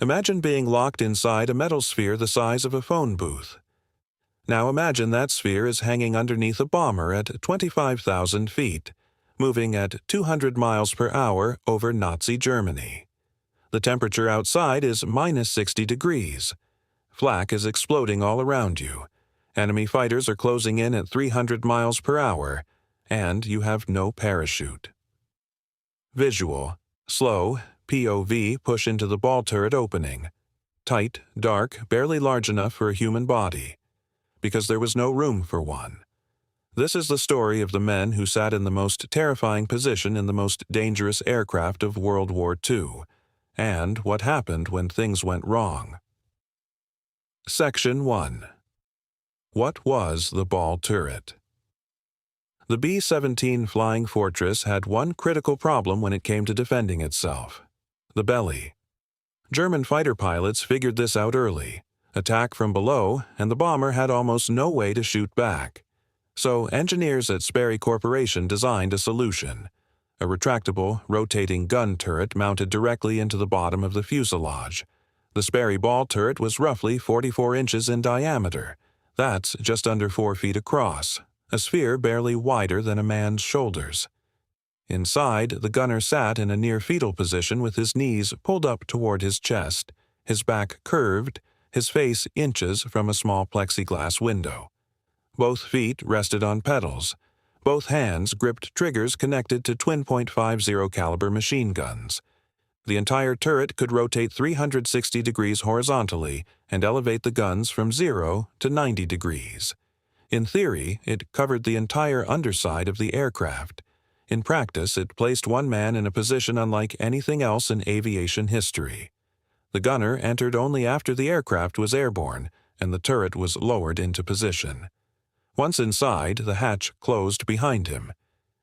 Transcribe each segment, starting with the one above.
Imagine being locked inside a metal sphere the size of a phone booth. Now imagine that sphere is hanging underneath a bomber at 25,000 feet, moving at 200 miles per hour over Nazi Germany. The temperature outside is minus 60 degrees. Flak is exploding all around you. Enemy fighters are closing in at 300 miles per hour, and you have no parachute. Visual. Slow, POV push into the ball turret opening. Tight, dark, barely large enough for a human body, because there was no room for one. This is the story of the men who sat in the most terrifying position in the most dangerous aircraft of World War II, and what happened when things went wrong. Section 1. What was the ball turret? The B-17 Flying Fortress had one critical problem when it came to defending itself: the belly. German fighter pilots figured this out early: attack from below, and the bomber had almost no way to shoot back. So engineers at Sperry Corporation designed a solution: a retractable, rotating gun turret mounted directly into the bottom of the fuselage. The Sperry ball turret was roughly 44 inches in diameter. That's just under 4 feet across, a sphere barely wider than a man's shoulders. Inside, the gunner sat in a near-fetal position with his knees pulled up toward his chest, his back curved, his face inches from a small plexiglass window. Both feet rested on pedals. Both hands gripped triggers connected to twin .50 caliber machine guns. The entire turret could rotate 360 degrees horizontally and elevate the guns from 0 to 90 degrees. In theory, it covered the entire underside of the aircraft. In practice, it placed one man in a position unlike anything else in aviation history. The gunner entered only after the aircraft was airborne and the turret was lowered into position. Once inside, the hatch closed behind him.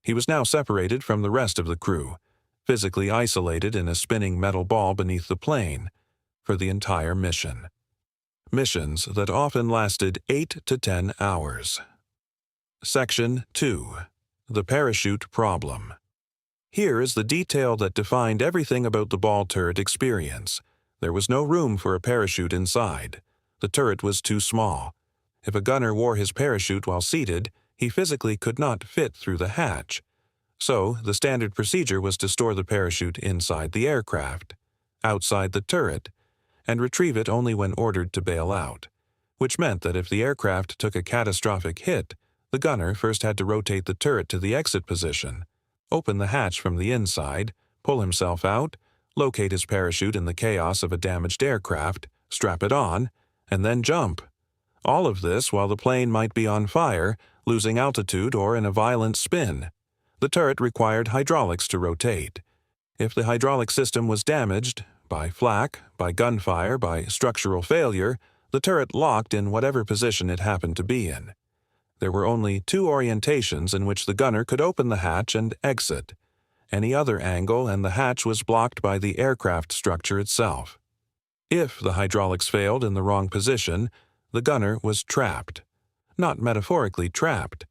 He was now separated from the rest of the crew, physically isolated in a spinning metal ball beneath the plane, for the entire mission. Missions that often lasted 8 to 10 hours. Section 2. The Parachute Problem. Here is the detail that defined everything about the ball turret experience. There was no room for a parachute inside. The turret was too small. If a gunner wore his parachute while seated, he physically could not fit through the hatch. So, the standard procedure was to store the parachute inside the aircraft, outside the turret, and retrieve it only when ordered to bail out, which meant that if the aircraft took a catastrophic hit, the gunner first had to rotate the turret to the exit position, open the hatch from the inside, pull himself out, locate his parachute in the chaos of a damaged aircraft, strap it on, and then jump. All of this while the plane might be on fire, losing altitude, or in a violent spin. The turret required hydraulics to rotate. If the hydraulic system was damaged, by flak, by gunfire, by structural failure, the turret locked in whatever position it happened to be in. There were only 2 orientations in which the gunner could open the hatch and exit. Any other angle and the hatch was blocked by the aircraft structure itself. If the hydraulics failed in the wrong position, the gunner was trapped. Not metaphorically trapped.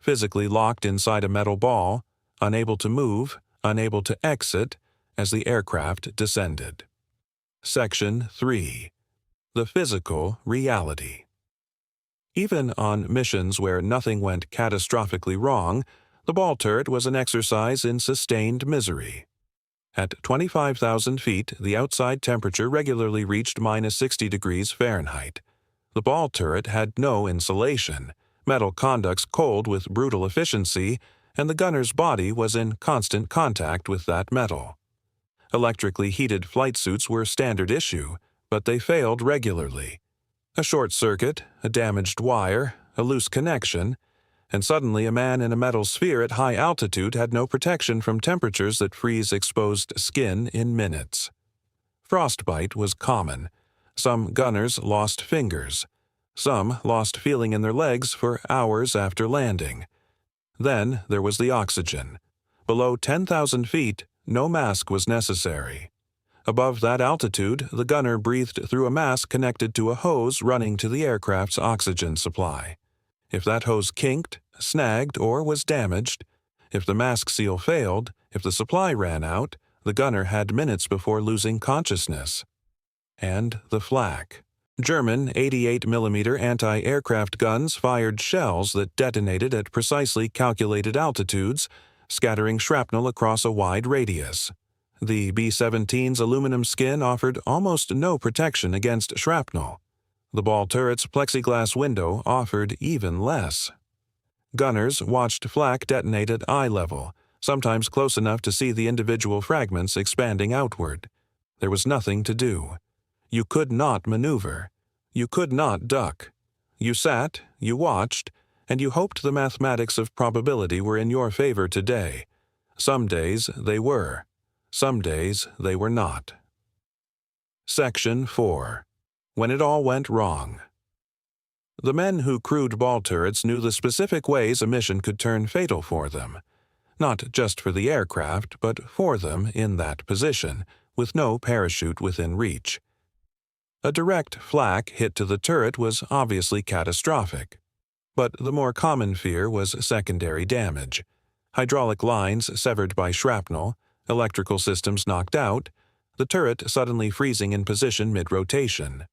Physically locked inside a metal ball, unable to move, unable to exit, as the aircraft descended. Section 3. The Physical Reality. Even on missions where nothing went catastrophically wrong, the ball turret was an exercise in sustained misery. At 25,000 feet, the outside temperature regularly reached minus 60 degrees Fahrenheit. The ball turret had no insulation, metal conducts cold with brutal efficiency, and the gunner's body was in constant contact with that metal. Electrically heated flight suits were standard issue, but they failed regularly. A short circuit, a damaged wire, a loose connection, and suddenly a man in a metal sphere at high altitude had no protection from temperatures that freeze exposed skin in minutes. Frostbite was common. Some gunners lost fingers. Some lost feeling in their legs for hours after landing. Then there was the oxygen. Below 10,000 feet, no mask was necessary. Above that altitude, the gunner breathed through a mask connected to a hose running to the aircraft's oxygen supply. If that hose kinked, snagged, or was damaged, if the mask seal failed, if the supply ran out, the gunner had minutes before losing consciousness. and the Flak. German 88mm anti-aircraft guns fired shells that detonated at precisely calculated altitudes, scattering shrapnel across a wide radius. The B-17's aluminum skin offered almost no protection against shrapnel. The ball turret's plexiglass window offered even less. Gunners watched flak detonate at eye level, sometimes close enough to see the individual fragments expanding outward. There was nothing to do. You could not maneuver. You could not duck. You sat, you watched, and you hoped the mathematics of probability were in your favor today. Some days they were. Some days they were not. Section 4. When it all went wrong. The men who crewed ball turrets knew the specific ways a mission could turn fatal for them. Not just for the aircraft, but for them in that position, with no parachute within reach. A direct flak hit to the turret was obviously catastrophic. But the more common fear was secondary damage. Hydraulic lines severed by shrapnel, electrical systems knocked out, the turret suddenly freezing in position mid-rotation.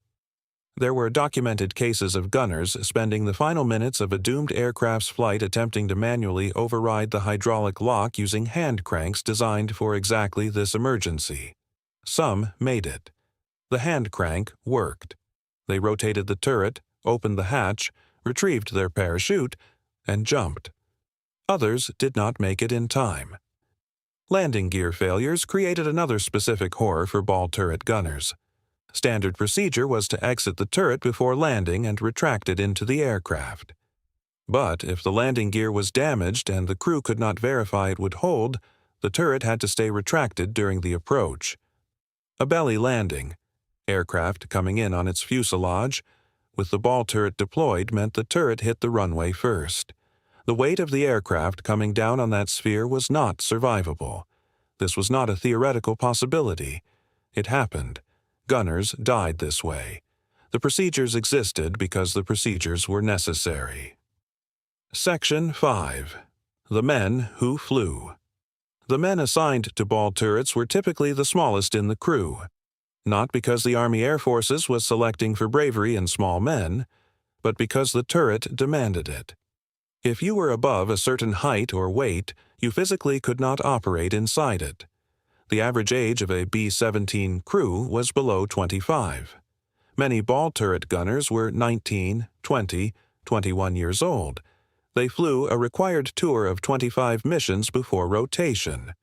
There were documented cases of gunners spending the final minutes of a doomed aircraft's flight attempting to manually override the hydraulic lock using hand cranks designed for exactly this emergency. Some made it. The hand crank worked. They rotated the turret, opened the hatch, retrieved their parachute, and jumped. Others did not make it in time. Landing gear failures created another specific horror for ball turret gunners. Standard procedure was to exit the turret before landing and retract it into the aircraft. But if the landing gear was damaged and the crew could not verify it would hold, the turret had to stay retracted during the approach. A belly landing, aircraft coming in on its fuselage, with the ball turret deployed meant the turret hit the runway first. The weight of the aircraft coming down on that sphere was not survivable. This was not a theoretical possibility. It happened. Gunners died this way. The procedures existed because the procedures were necessary. Section 5. The Men Who Flew. The men assigned to ball turrets were typically the smallest in the crew. Not because the Army Air Forces was selecting for bravery in small men, but because the turret demanded it. If you were above a certain height or weight, you physically could not operate inside it. The average age of a B-17 crew was below 25. Many ball turret gunners were 19, 20, 21 years old. They flew a required tour of 25 missions before rotation.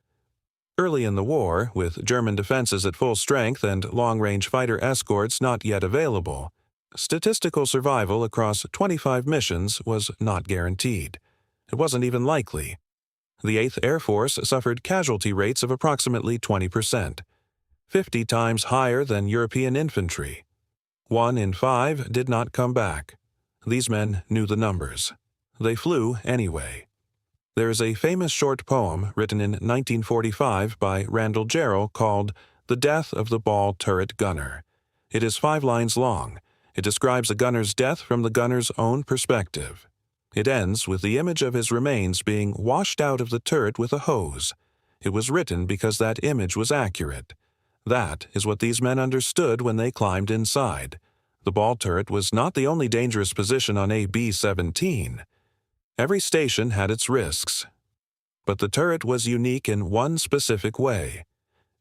Early in the war, with German defenses at full strength and long-range fighter escorts not yet available, statistical survival across 25 missions was not guaranteed. It wasn't even likely. The 8th Air Force suffered casualty rates of approximately 20%, 50 times higher than European infantry. 1 in 5 did not come back. These men knew the numbers. They flew anyway. There is a famous short poem written in 1945 by Randall Jarrell called The Death of the Ball Turret Gunner. It is 5 lines long. It describes a gunner's death from the gunner's own perspective. It ends with the image of his remains being washed out of the turret with a hose. It was written because that image was accurate. That is what these men understood when they climbed inside. The ball turret was not the only dangerous position on a B-17. Every station had its risks. But the turret was unique in one specific way.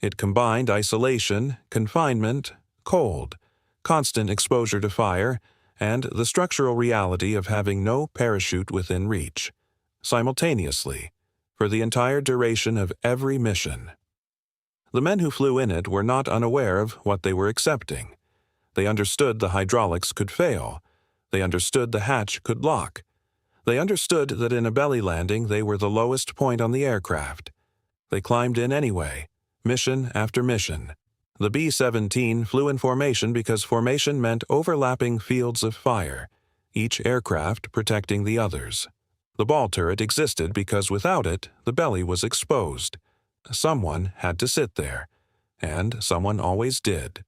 It combined isolation, confinement, cold, constant exposure to fire, and the structural reality of having no parachute within reach, simultaneously, for the entire duration of every mission. The men who flew in it were not unaware of what they were accepting. They understood the hydraulics could fail. They understood the hatch could lock. They understood that in a belly landing they were the lowest point on the aircraft. They climbed in anyway, mission after mission. The B-17 flew in formation because formation meant overlapping fields of fire, each aircraft protecting the others. The ball turret existed because without it, the belly was exposed. Someone had to sit there, and someone always did.